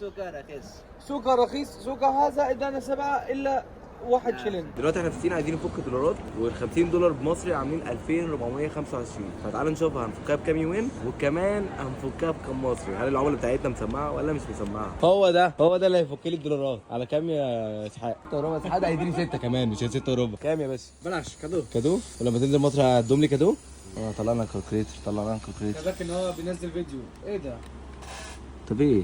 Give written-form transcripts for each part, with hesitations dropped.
سوقها رخيص. سوقها رخيص، سوقها هذا ادانا 7 الا 1 شلن. دلوقتي احنا في الصين عايزين نفك دولارات، وال 50 دولار بمصري عاملين 2425. فتعالوا نشوفها هنفكها بكام يومين، وكمان هنفكها بكام مصري. هل العمله بتاعتنا مسمعه ولا مش مسمعه؟ هو ده اللي هيفك لي الدولارات. على كام يا اسحاق؟ 6 وربع. اسحاق ده هيديني 6 كمان، مش 6 وربع. كام يا باشا؟ بلاش كادو. كادو؟ ولما تنزل مصر هتدوم لي كادو؟ طلعنا كالكوليتر، كذاك ان هو بينزل فيديو. ايه ده؟ طب ايه؟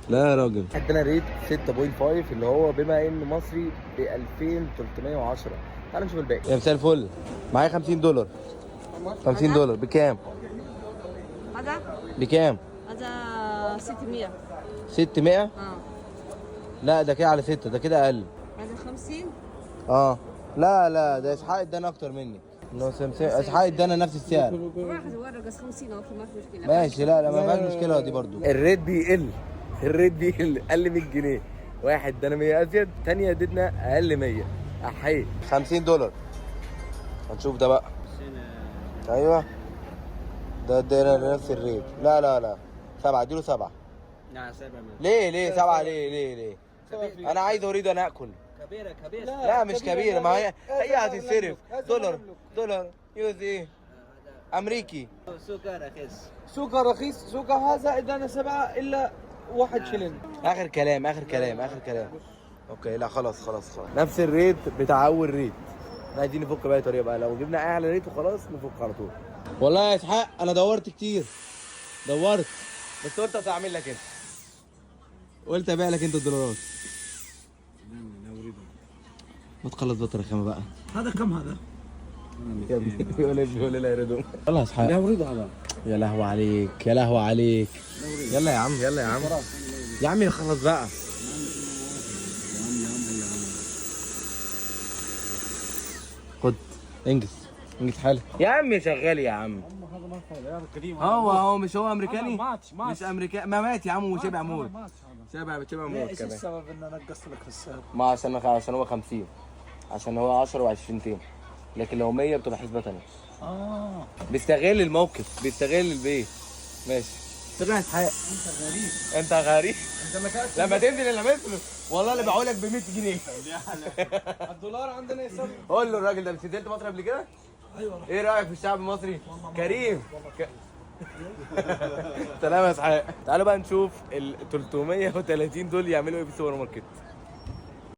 لا يا راجل، ادانا ريت 6.5 اللي هو بما ان مصري ب 2310. تعال نشوف الباقي. يا مساء الفل، معايا 50 دولار. 50 دولار بكام؟ هذا بكام؟ هذا 600. 600؟ لا ده كده على 6، ده كده اقل. هذا 50. لا ده اسحاق ادانا اكتر مني. اسحاق ادانا نفس السعر. واحد ورقة 50 اوكي ما في مشكلة. ماشي، لا ما فيهاش مشكلة دي برضو. الريت بيقل قل 100 جنيه. واحد ادانا 100 ازيد، تانية ادتنا اقل 100. احي 50 دولار. هنشوف ده بقى. ايوه ده ادانا نفس الريت. لا 7، اديله 7. نعم 7. ليه 7؟ ليه؟ انا عايز اريد ان اكل. كبيرة. لا مش كبيرة، ما هي هتتصرف. دولار يوز ايه؟ امريكي. سوقها رخيص. سوقها رخيص، سوقها هذا ادانا 7 الا 1 شلن. اخر كلام. اوكي لا خلاص. نفس الريت بتاع اول ريت. احنا عايزين نفك بقى طريقه بقى، لو جبنا اعلى ريت وخلاص نفك على طول. والله يا اسحاق انا دورت كتير، بس قلت هتعمل لك انت، قلت ابيع لك انت الدولارات. ما تخلص بقى الرخامه بقى. هذا كم هذا؟ يا ابني بيقول لي لا يريدون. يلا يا اسحاق. لا اريد هذا. يا لهوي عليك. يلا يا عم يا عمي خلص بقى. خد انجز حالك يا عم، شغال يا عم. هذا ما هذا قديم. هو مش هو امريكاني؟ مات. مش امريكاني، ما مات يا عم وشبع موت. شبع موت ايش كمان. السبب ان انا نقصت لك في السعر؟ ما عشان هو 50، عشان هو 10 و20 تاني، لكن لو 100 بتبقى حسبه ثانيه. بيستغل الموقف، بيستغل البيت. ماشي. طلع اسحاق. انت غريب. لما تنزل اللي مثله والله اللي باعه لك ب 100 جنيه. الدولار عندنا يسمى. قول له الراجل ده، مش نزلت مصر قبل كده؟ ايوه. ايه رايك في الشعب المصري؟ كريم. سلام يا اسحاق. تعالوا بقى نشوف ال 330 دول يعملوا ايه في السوبر ماركت.